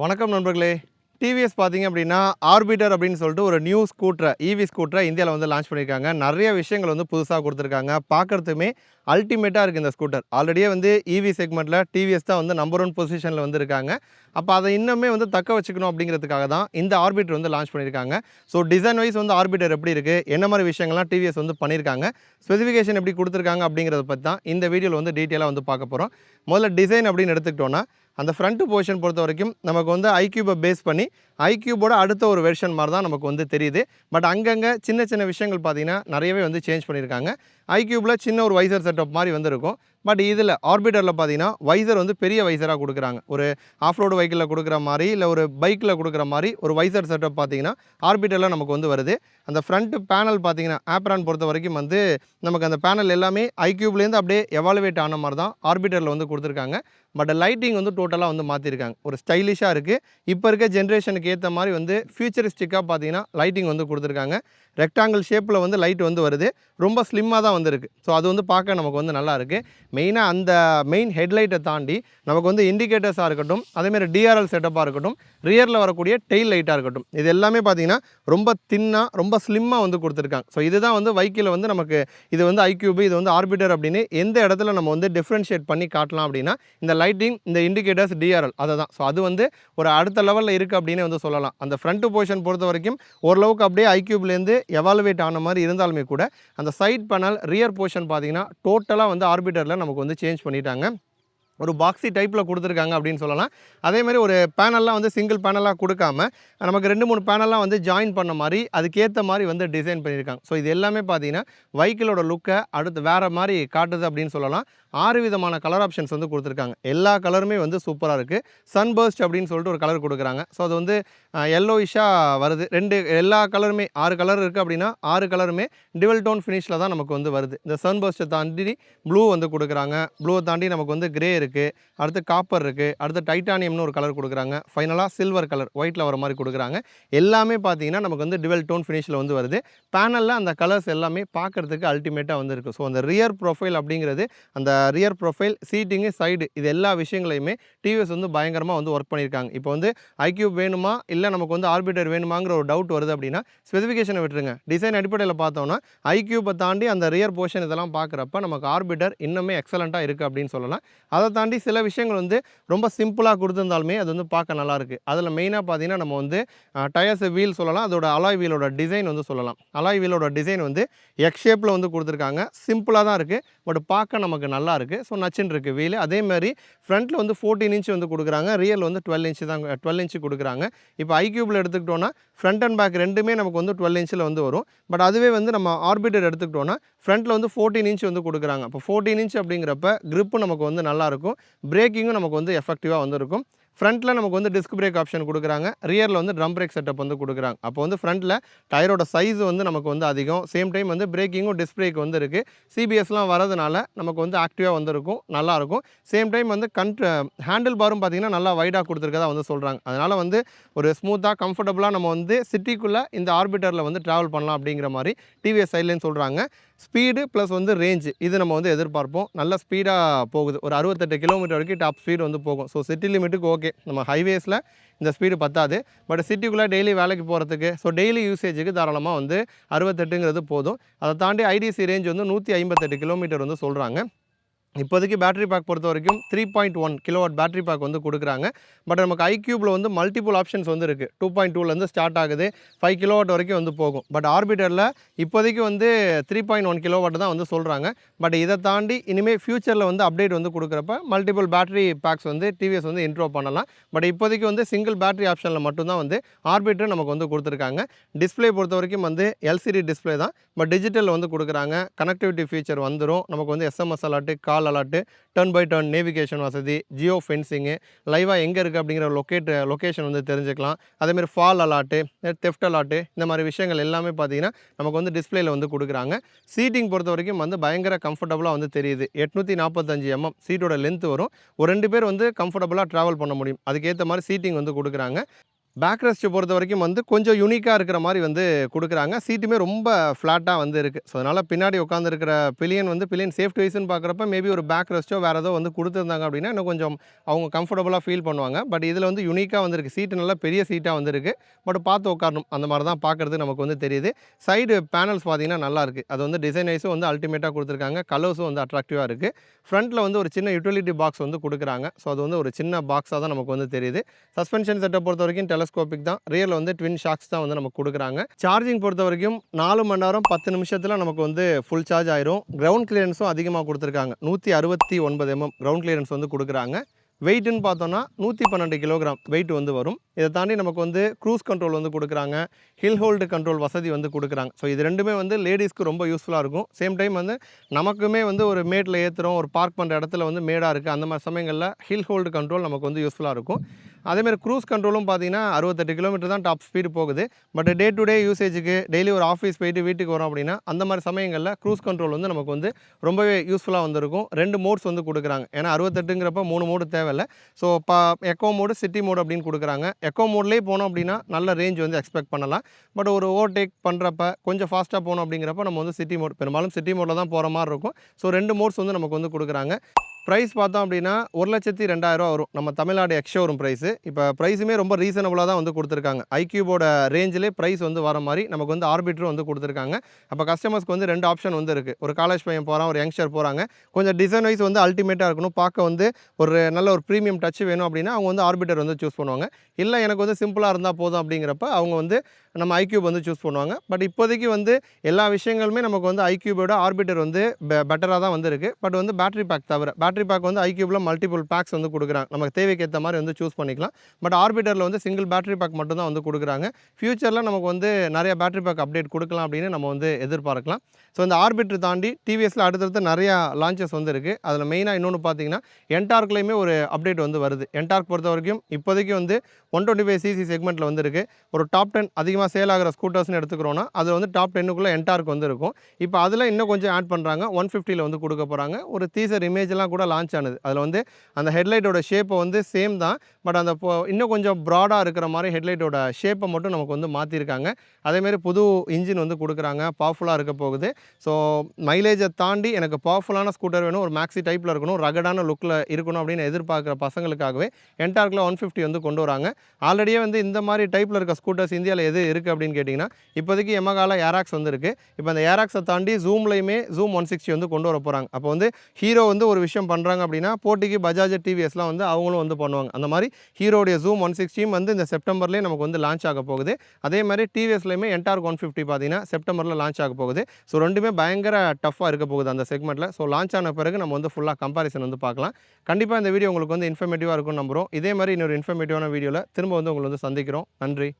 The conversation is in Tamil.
வணக்கம் நண்பர்களே. டிவிஎஸ் பார்த்தீங்க அப்படின்னா, ஆர்பிட்டர் அப்படின்னு சொல்லிட்டு ஒரு நியூ ஸ்கூட்டரை ஈவி ஸ்கூட்டரை இந்தியாவில் வந்து லான்ச் பண்ணியிருக்காங்க. நிறைய விஷயங்கள் வந்து புதுசாக கொடுத்துருக்காங்க. பார்க்குறதுமே அல்டிமேட்டாக இருக்குது இந்த ஸ்கூட்டர். ஆல்ரெடியே வந்து ஈவி செக்மெண்ட்டில் டிவிஎஸ் தான் வந்து நம்பர் 1 பொசிஷனில் வந்து இருக்காங்க. அப்போ அதை இன்னுமே வந்து தக்க வச்சுக்கணும் அப்படிங்கிறதுக்காக தான் இந்த ஆர்பிட்டர் வந்து லான்ச் பண்ணியிருக்காங்க. ஸோ டிசைன் வைஸ் வந்து ஆர்பிட்டர் எப்படி இருக்குது, என்ன மாதிரி விஷயங்கள்லாம் டிவிஎஸ் வந்து பண்ணியிருக்காங்க, ஸ்பெசிஃபிகேஷன் எப்படி கொடுத்துருக்காங்க அப்படிங்கிறத பற்றி தான் இந்த வீடியோவில் வந்து டீட்டெயிலாக வந்து பார்க்க போகிறோம். முதல்ல டிசைன் அப்படின்னு எடுத்துக்கிட்டோன்னா, அந்த ஃப்ரண்ட் போர்ஷன் பொறுத்த வரைக்கும் நமக்கு வந்து ஐக்யூபை பேஸ் பண்ணி ஐக்யூபோட அடுத்த ஒரு வெர்ஷன் மாதிரி தான் நமக்கு வந்து தெரியுது. பட் அங்கங்கே சின்ன சின்ன விஷயங்கள் பார்த்தீங்கன்னா நிறையவே வந்து சேஞ்ச் பண்ணியிருக்காங்க. ஐக்யூபில் சின்ன ஒரு வைசர் செட்டப் மாதிரி வந்து இருக்கும். பட் இதில் ஆர்பிட்டரில் பார்த்தீங்கன்னா வைசர் வந்து பெரிய வைசராக கொடுக்குறாங்க. ஒரு ஆஃப் ரோடு வெஹிக்கிளில் கொடுக்குற மாதிரி, இல்லை ஒரு பைக்கில் கொடுக்குற மாதிரி ஒரு வைசர் செட்டப் பார்த்தீங்கன்னா ஆர்பிட்டரில் நமக்கு வந்து வருது. அந்த ஃப்ரண்ட் பேனல் பார்த்தீங்கன்னா ஆப்ரான் பொறுத்த வரைக்கும் வந்து நமக்கு அந்த பேனல் எல்லாமே ஐக்யூப்லேருந்து அப்படியே எவாலுவேட் ஆன மாதிரி தான் ஆர்பிட்டரில் வந்து கொடுத்துருக்காங்க. பட் லைட்டிங் வந்து டோட்டலாக வந்து மாற்றிருக்காங்க. ஒரு ஸ்டைலிஷாக இருக்குது. இப்போ இருக்க ஜென்ரேஷனுக்கு ஏற்ற மாதிரி வந்து ஃபியூச்சரிஸ்டிக்காக பார்த்தீங்கன்னா லைட்டிங் வந்து கொடுத்துருக்காங்க. ரெக்டாங்கிள் ஷேப்பில் வந்து லைட் வந்து வருது. ரொம்ப ஸ்லிம்மாக தான் வந்துருக்கு. ஸோ அது வந்து பார்க்க நமக்கு வந்து நல்லா இருக்குது. மெயினாக அந்த மெயின் ஹெட்லைட்டை தாண்டி நமக்கு வந்து இண்டிகேட்டர்ஸாக இருக்கட்டும், அதேமாதிரி டிஆர்எல் செட்டப்பாக இருக்கட்டும், ரியரில் வரக்கூடிய டெயில் லைட்டாக இருக்கட்டும், இது எல்லாமே பார்த்தீங்கன்னா ரொம்ப தின்னாக ரொம்ப ஸ்லிம்மாக வந்து கொடுத்துருக்காங்க. ஸோ இதுதான் வந்து வைக்கில் வந்து நமக்கு இது வந்து ஐக்யூபு, இது வந்து ஆர்பிட்டர் அப்படின்னு எந்த இடத்துல நம்ம வந்து டிஃப்ரென்ஷியேட் பண்ணி காட்டலாம் அப்படின்னா இந்த லைட்டிங், இந்த இண்டிகேட்டர்ஸ், டிஆர்எல் அதை தான். ஸோ அது வந்து ஒரு அடுத்த லெவலில் இருக்குது அப்படின்னு வந்து சொல்லலாம். அந்த ஃப்ரண்ட் போர்ஷன் பொறுத்த வரைக்கும் ஓரளவுக்கு அப்படியே ஐக்யூப்லேருந்து எவாலுவேட் ஆன மாதிரி இருந்தாலுமே கூட அந்த சைட் பேனல் ரியர் போர்ஷன் பார்த்தீங்கன்னா டோட்டலாக வந்து ஆர்பிட்டரில் நமக்கு வந்து சேஞ்ச் பண்ணிட்டாங்க. ஒரு பாக்ஸி டைப்பில் கொடுத்துருக்காங்க அப்படின்னு சொல்லலாம். அதேமாதிரி ஒரு பேனல்லாம் வந்து சிங்கிள் பேனலாக கொடுக்காம நமக்கு 2-3 பேனல்லாம் வந்து ஜாயின் பண்ண மாதிரி அதுக்கேற்ற மாதிரி வந்து டிசைன் பண்ணியிருக்காங்க. ஸோ இது எல்லாமே பார்த்தீங்கன்னா வைக்கிளோட லுக்கை அடுத்து வேறு மாதிரி காட்டுது அப்படின்னு சொல்லலாம். 6 விதமான கலர் ஆப்ஷன்ஸ் வந்து கொடுத்துருக்காங்க. எல்லா கலருமே வந்து சூப்பராக இருக்குது. சன்பர்ஸ்ட் அப்படின்னு சொல்லிட்டு ஒரு கலர் கொடுக்குறாங்க. ஸோ அது வந்து எல்லோயிஷாக வருது. எல்லா கலருமே 6 கலர் இருக்குது அப்படின்னா 6 கலருமே டிவல் டோன் ஃபினிஷில் தான் நமக்கு வந்து வருது. இந்த சன்பர்ஸ்ட்டை தாண்டி ப்ளூ வந்து கொடுக்குறாங்க. ப்ளூவை தாண்டி நமக்கு வந்து கிரே இருக்குது, அடுத்து காப்பர் இருக்குது, அடுத்து டைட்டானியம்னு ஒரு கலர் கொடுக்குறாங்க, ஃபைனலாக சில்வர் கலர் ஒயிட்டில் வர மாதிரி கொடுக்குறாங்க. எல்லாமே பார்த்தீங்கன்னா நமக்கு வந்து டிவல் டோன் ஃபினிஷில் வந்து வருது. பேனலில் அந்த கலர்ஸ் எல்லாமே பார்க்குறதுக்கு அல்டிமேட்டாக வந்து இருக்குது. ஸோ அந்த ரியர் ப்ரொஃபைல் அப்படிங்கிறது, அந்த ரியர் ப்ரொஃபைல், சீட்டிங்கு, சைடு, இது எல்லா விஷயங்களையுமே டிவிஎஸ் வந்து பயங்கரமாக வந்து ஒர்க் பண்ணியிருக்காங்க. இப்போ வந்து ஐக்யூப் வேணுமா, இல்லை நமக்கு வந்து ஆர்பிட்டர் வேணுமாங்கிற ஒரு டவுட் வருது அப்படின்னா ஸ்பெசிஃபிகேஷனை விட்டுருங்க. டிசைன் அடிப்படையில் பார்த்தோன்னா ஐக்யூப்பை தாண்டி அந்த ரியர் போர்ஷன் இதெல்லாம் பார்க்குறப்ப நமக்கு ஆர்பிட்டர் இன்னுமே எக்ஸலண்ட்டாக இருக்குது அப்படின்னு சொல்லலாம். அதை தாண்டி சில விஷயங்கள் வந்து ரொம்ப சிம்பிளாக கொடுத்துருந்தாலுமே அது வந்து பார்க்க நல்லாயிருக்கு. அதில் மெயினாக பார்த்தீங்கன்னா நம்ம வந்து டயர்ஸ் வீல் சொல்லலாம், அதோட அலாய் வீலோட டிசைன் வந்து சொல்லலாம். அலாய் வீலோட டிசைன் வந்து எக்ஸ் ஷேப்பில் வந்து கொடுத்துருக்காங்க. சிம்பிளாக தான் இருக்குது, பட் பார்க்க நமக்கு நல்லா இருக்குது. ஸோ நச்சுன்னு இருக்குது வீல். அதேமாதிரி ஃப்ரண்ட்டில் வந்து 14 இன்ச் வந்து கொடுக்குறாங்க, ரியல் வந்து 12 இன்ச்சு தான் 12 இன்ச்சு கொடுக்குறாங்க. இப்போ ஐக்யூபில் எடுத்துக்கிட்டோன்னா ஃப்ரண்ட் அண்ட் பேக் ரெண்டுமே நமக்கு வந்து 12 இன்ச்சில் வந்து வரும். பட் அதுவே வந்து நம்ம ஆர்பிட்டர் எடுத்துக்கிட்டோன்னா ஃப்ரண்ட்டில் வந்து 14 இன்ச் வந்து கொடுக்குறாங்க. அப்போ 14 இன்ச் அப்படிங்கிறப்ப கிரிப்பு நமக்கு வந்து நல்லாயிருக்கும், பிரேக்கிங்கும் நமக்கு வந்து எஃபெக்டிவாக வந்து இருக்கும். ஃப்ரண்ட்டில் நமக்கு வந்து டிஸ்க் பிரேக் ஆப்ஷன் கொடுக்குறாங்க, ரியரில் வந்து ட்ரம் பிரேக் செட்டப் வந்து கொடுக்குறாங்க. அப்போ வந்து ஃப்ரண்ட்டில் டயரோட சைஸ் வந்து நமக்கு வந்து அதிகம், சேம் டைம் வந்து பிரேக்கிங்கும் டிஸ்க் பிரேக் வந்து இருக்குது. சிபிஎஸ்லாம் வரதுனால நமக்கு வந்து ஆக்டிவாக வந்து இருக்கும், நல்லாயிருக்கும். சேம் டைம் வந்து ஹேண்டில் பாரும் பார்த்திங்கன்னா நல்லா வைடாக கொடுத்துருக்கதா வந்து சொல்கிறாங்க. அதனால் வந்து ஒரு ஸ்மூத்தாக கம்ஃபர்டபுளாக நம்ம வந்து சிட்டிக்குள்ளே இந்த ஆர்பிட்டரில் வந்து ட்ராவல் பண்ணலாம் அப்படிங்கிற மாதிரி டிவிஎஸ் சைட்லேன்னு சொல்கிறாங்க. ஸ்பீடு ப்ளஸ் வந்து ரேஞ்சு இது நம்ம வந்து எதிர்பார்ப்போம். நல்ல ஸ்பீடாக போகுது. ஒரு 68 கிலோமீட்டர் வரைக்கும் டாப் ஸ்பீடு வந்து போகும். ஸோ சிட்டி லிமிட்டுக்கு ஓகே. நம்ம ஹைவேஸில் இந்த ஸ்பீடு பத்தாது, பட் சிட்டிக்குள்ளே டெய்லி வேலைக்கு போகிறதுக்கு, ஸோ டெய்லி யூசேஜுக்கு தாராளமாக வந்து 68ங்கிறது போதும். அதை தாண்டி ஐடிசி ரேஞ்ச் வந்து 158 கிலோமீட்டர் வந்து சொல்கிறாங்க. இப்போதைக்கு பேட்டரி பேக் பொறுத்த வரைக்கும் 3.1 கிலோவாட் பேட்டரி பேக் வந்து கொடுக்குறாங்க. பட் நமக்கு ஐக்யூபில் வந்து மல்டிபிள் ஆப்ஷன்ஸ் வந்து இருக்குது. 2.2லேருந்து ஸ்டார்ட் ஆகுது, 5 கிலோவாட் வரைக்கும் வந்து போகும். பட் ஆர்பிட்டரில் இப்போதைக்கு வந்து 3.1 கிலோவாட் தான் வந்து சொல்கிறாங்க. பட் இதை தாண்டி இனிமேல் ஃபியூச்சரில் வந்து அப்டேட் வந்து கொடுக்குறப்ப மல்டிபிள் பேட்டரி பேக்ஸ் வந்து டிவிஎஸ் வந்து இன்ட்ரோ பண்ணலாம். பட் இப்போதைக்கு வந்து சிங்கிள் பேட்டரி ஆப்ஷனில் மட்டும்தான் வந்து ஆர்பிட்டர் நமக்கு வந்து கொடுத்துருக்காங்க. டிஸ்பிளே பொறுத்த வரைக்கும் வந்து எல்சிடி டிஸ்பிளே தான், பட் டிஜிட்டல் வந்து கொடுக்குறாங்க. கனெக்டிவிட்டி ஃபீச்சர் வந்துடும். நமக்கு வந்து SMS alert, call alert, turn by turn navigation வசதி, ஜியோ ஃபென்சிங்கு, லைவாக எங்கே இருக்குது அப்படிங்கிற லொக்கேஷன் வந்து தெரிஞ்சுக்கலாம். அதேமாதிரி ஃபால் அலாட்டு, தெஃப்ட் அலாட்டு, இந்த மாதிரி விஷயங்கள் எல்லாமே பார்த்தீங்கன்னா நமக்கு வந்து டிஸ்பிளேயில் வந்து கொடுக்குறாங்க. சீட்டிங் பொறுத்த வரைக்கும் வந்து பயங்கர கம்ஃபர்டபுளாக வந்து தெரியுது. 845 mm சீட்டோட லென்த் வரும். ஒரு 2 பேர் வந்து கம்ஃபர்டபுளாக ட்ராவல் பண்ண முடியும். அதுக்கேற்ற மாதிரி சீட்டிங் வந்து கொடுக்குறாங்க. பேக் ரெஸ்ட் பொறுத்தவரைக்கும் வந்து கொஞ்சம் யூனிக்கா இருக்கிற மாரி வந்து குடுக்குறாங்க. சீட்டுமே ரொம்ப ஃப்ளாட்டா வந்து இருக்கு. ஸோ, அதனால பின்னாடி உட்காந்துருக்கிற பில்லியன் சேஃப்டி வைஸ்ன்னு பார்க்குறப்ப மேபி ஒரு பேக் ரெஸ்ட்டோ வேற ஏதோ வந்து குடுத்துருந்தாங்க அப்படின்னா, இன்னும் கொஞ்சம் அவங்க கம்ஃபர்டபுளா ஃபீல் பண்ணுவாங்க. பட் இதில வந்து யூனிக்கா வந்திருக்கு. சீட்டு நல்லா பெரிய சீட்டா வந்திருக்கு. பட் பார்த்து உட்காரணும். அந்த மாரி தான் பார்க்கறதுக்கு நமக்கு வந்து தெரியுது. சைடு பேனல்ஸ் பார்த்தீங்கன்னா நல்லாயிருக்கு. அது வந்து டிசைன் வைஸும் வந்து அல்டிமேட்டா குடுத்துருக்காங்க. கலர்ஸும் வந்து அட்ராக்டிவா இருக்கு. ஃப்ரண்ட்ல வந்து ஒரு சின்ன யுட்டிலிட்டி பாக்ஸ் வந்து குடுக்குறாங்க. ஸோ, அது வந்து ஒரு சின்ன பாக்ஸா தான் நமக்கு வந்து தெரியுது. சஸ்பென்ஷன் செட்டப் பொறுத்தவரைக்கும் டெலஸ்கோபிக் தான். ரியர்ல வந்து ட்வின் ஷாக்ஸ் தான் வந்து நமக்கு குடுக்குறாங்க. சார்ஜிங் பொறுத்தவரைக்கும் 4 மணி நேரம் 10 நிமிஷத்துல நமக்கு வந்து ஃபுல் சார்ஜ் ஆயிரும். கிரவுண்ட் கிளியரன்ஸும் அதிகமா குடுத்துருக்காங்க. 169 கிரவுண்ட் கிளியரன்ஸ் வந்து குடுக்குறாங்க. வெயிட்ன்னு பார்த்தோம்னா 112 கிலோகிராம் வெயிட் வந்து வரும். இதை தாண்டி நமக்கு வந்து க்ரூஸ் கண்ட்ரோல் வந்து குடுக்குறாங்க. ஹில் ஹோல்டு கண்ட்ரோல் வசதி வந்து குடுக்குறாங்க. ஸோ, இது 2மே வந்து லேடீஸ்க்கு ரொம்ப யூஸ்ஃபுல்லா இருக்கும். சேம் டைம் வந்து நமக்குமே வந்து ஒரு மேட்ல ஏத்துறோம், ஒரு பார்க் பண்ற இடத்துல வந்து மேடா இருக்கு. அந்த மாரி சமயங்கள்ல ஹில் ஹோல்டு கண்ட்ரோல் நமக்கு வந்து யூஸ்ஃபுல்லா இருக்கும். அதேமாரி க்ரூஸ் கண்ட்ரோலும் பார்த்தீங்கன்னா 68 கிலோமீட்டர் தான் டாப் ஸ்பீடு போகுது. பட் டே டு டே யூசேஜுக்கு டெய்லி ஒரு ஆஃபீஸ் போயிட்டு வீட்டுக்கு வரோம் அப்படின்னா, அந்த மாரி சமயங்கள்ல க்ரூஸ் கண்ட்ரோல் வந்து நமக்கு வந்து ரொம்பவே யூஸ்ஃபுல்லா வந்து இருக்கும். 2 மோட்ஸ் வந்து குடுக்குறாங்க. ஏன்னா 68ங்கிறப்ப 3 மோடு தேவையில்ல. So, echo mode, city mode அப்படின்னு குடுக்குறாங்க. எக்கோ மோட்லேயே போனோம் அப்படின்னா நல்ல ரேஞ்ச் வந்து எக்ஸ்பெக்ட் பண்ணலாம். பட் ஒரு ஓவர்டேக் பண்ணுறப்ப கொஞ்சம் ஃபாஸ்ட்டாக போனோம் அப்படிங்கிறப்ப நம்ம வந்து சிட்டி மோட் பெரும்பாலும் சிட்டி மோடில் தான் போகிற மாதிரி இருக்கும். ஸோ, 2 மோட்ஸ் வந்து நமக்கு வந்து குடுக்குறாங்க. பிரைஸ் பார்த்தோம் அப்படின்னா 1,02,000 வரும். நம்ம தமிழ்நாடு எக்ஸ் ஷோரூம் பிரைஸு. இப்போ பிரைஸுமே ரொம்ப ரீசனபுளா தான் வந்து குடுத்துருக்காங்க. ஐக்யூபோட ரேஞ்சிலே பிரைஸ் வந்து வர மாரி நமக்கு வந்து ஆர்பிட்டரும் வந்து குடுத்துருக்காங்க. அப்போ கஸ்டமர்ஸ்க்கு வந்து 2 ஆப்ஷன் வந்து இருக்கு. ஒரு காலேஜ் பையன் போறான், ஒரு யங்ஸ்டர் போறாங்க. கொஞ்சம் டிசைன் வைஸ் வந்து அல்டிமேட்டா இருக்கணும். பார்க்க வந்து ஒரு நல்ல ஒரு பிரீமியம் டச் வேணும் அப்படின்னா, அவங்க வந்து ஆர்பிட்டர் வந்து சூஸ் பண்ணுவாங்க. இல்ல எனக்கு வந்து சிம்பிளா இருந்தா போதும் அப்படிங்கிறப்ப, அவங்க வந்து நம்ம ஐக்யூப் வந்து சூஸ் பண்ணுவாங்க. பட் இப்போதைக்கு வந்து எல்லா விஷயங்களுமே நமக்கு வந்து ஐக்யூபோட ஆர்பிட்டர் வந்து பெட்டரா தான் வந்து இருக்கு. பட் வந்து பேட்டரி பேக் தவிர, பேட்டரி பேக் வந்து ஐக்யூப்ல மல்டிபிள் பேக்ஸ் வந்து குடுக்குறாங்க. நமக்கு தேவைக்கு ஏத்த மாரி வந்து சூஸ் பண்ணிக்கலாம். பட் ஆர்பிட்டர்ல வந்து சிங்கிள் பேட்டரி பேக் மட்டும் தான் வந்து குடுக்குறாங்க. ஃபியூச்சர்ல நமக்கு வந்து நிறைய பேட்டரி பேக் அப்டேட் குடுக்கலாம் அப்படின்னு நம்ம வந்து எதிர்பார்க்கலாம். ஸோ, இந்த ஆர்பிட்டர் தாண்டி டிவிஎஸ்ல அடுத்தடுத்து நிறையா லான்ச்சஸ் வந்து இருக்கு. அதில் மெயினா இன்னொன்று பார்த்தீங்கன்னா, என்டார்க்லேயுமே ஒரு அப்டேட் வந்து வருது. என்டார்க் பொறுத்தவரைக்கும் இப்போதைக்கு வந்து 125 சிசி செக்மெண்ட்ல வந்து இருக்கு. ஒரு டாப் 10 அதிகமாக சேல் ஆகிற ஸ்கூட்டர்ஸ்னு எடுத்துக்கிறோம்னா, அது வந்து டாப் 10க்குள்ள என்டார்க் வந்து இருக்கும். இப்போ அதில் இன்னும் கொஞ்சம் ஆட் பண்ணுறாங்க. 150ல வந்து கொடுக்க போகிறாங்க. ஒரு டீசர் இமேஜ்லாம் கூட லான்ச் ஆனது. அதில் வந்து அந்த ஹெட்லைட்டோட ஷேப்பை வந்து சேம் தான். பட் அந்த இன்னும் கொஞ்சம் ப்ராடாக இருக்கிற மாதிரி ஹெட்லைட்டோட ஷேப்பை மட்டும் நமக்கு வந்து மாற்றிருக்காங்க. அதேமாரி புது இன்ஜின் வந்து கொடுக்குறாங்க. பவர்ஃபுல்லாக இருக்க போகுது. ஸோ, மைலேஜை தாண்டி எனக்கு பவர்ஃபுல்லான ஸ்கூட்டர் வேணும், ஒரு மேக்ஸி டைப்பில் இருக்கணும், ரகடான லுக்கில் இருக்கணும் அப்படின்னு எதிர்பார்க்குற பசங்களுக்காகவே என்டார்க்கில் 150 வந்து கொண்டு வராங்க. ஆல்ரெடியே வந்து இந்த மாதிரி டைப்பில் இருக்க ஸ்கூட்டர்ஸ் இந்தியாவில் எது இருக்குது அப்படின்னு கேட்டிங்கன்னா, இப்போதைக்கு யமகால ஏராக்ஸ் வந்து இருக்குது. இப்போ அந்த ஏராக்ஸை தாண்டி ஜூம்லையுமே ஜூம் 160 வந்து கொண்டு வர போகிறாங்க. அப்போ வந்து ஹீரோ வந்து ஒரு விஷயம் பண்ணுறாங்க அப்படின்னா, போட்டிக்கு பஜாஜ், டிவிஎஸ்லாம் வந்து அவங்களும் வந்து பண்ணுவாங்க. அந்த மாதிரி ஹீரோடைய ஜூம் 160 வந்து இந்த செப்டம்பர்லேயே நமக்கு வந்து லான்ச் ஆக போகுது. அதே மாதிரி டிவிஎஸ்லையுமே என்டார்க் 150 பார்த்தீங்கன்னா செப்டம்பரில் லான்ச் ஆக போகுது. ஸோ, ரெண்டுமே பயங்கர டஃப்பாக இருக்க போகுது அந்த செக்மெண்ட்டில். ஸோ, லான்ச் ஆன பிறகு நம்ம வந்து ஃபுல்லாக கம்பாரிசன் வந்து பார்க்கலாம். கண்டிப்பாக இந்த வீடியோ உங்களுக்கு வந்து இன்ஃபர்மேட்டிவாக இருக்கும்னு நம்புகிறோம். இதே மாதிரி இன்னொரு இன்ஃபர்மேட்டிவான வீடியோவில் திரும்ப வந்து உங்களை வந்து சந்திக்கிறோம். நன்றி.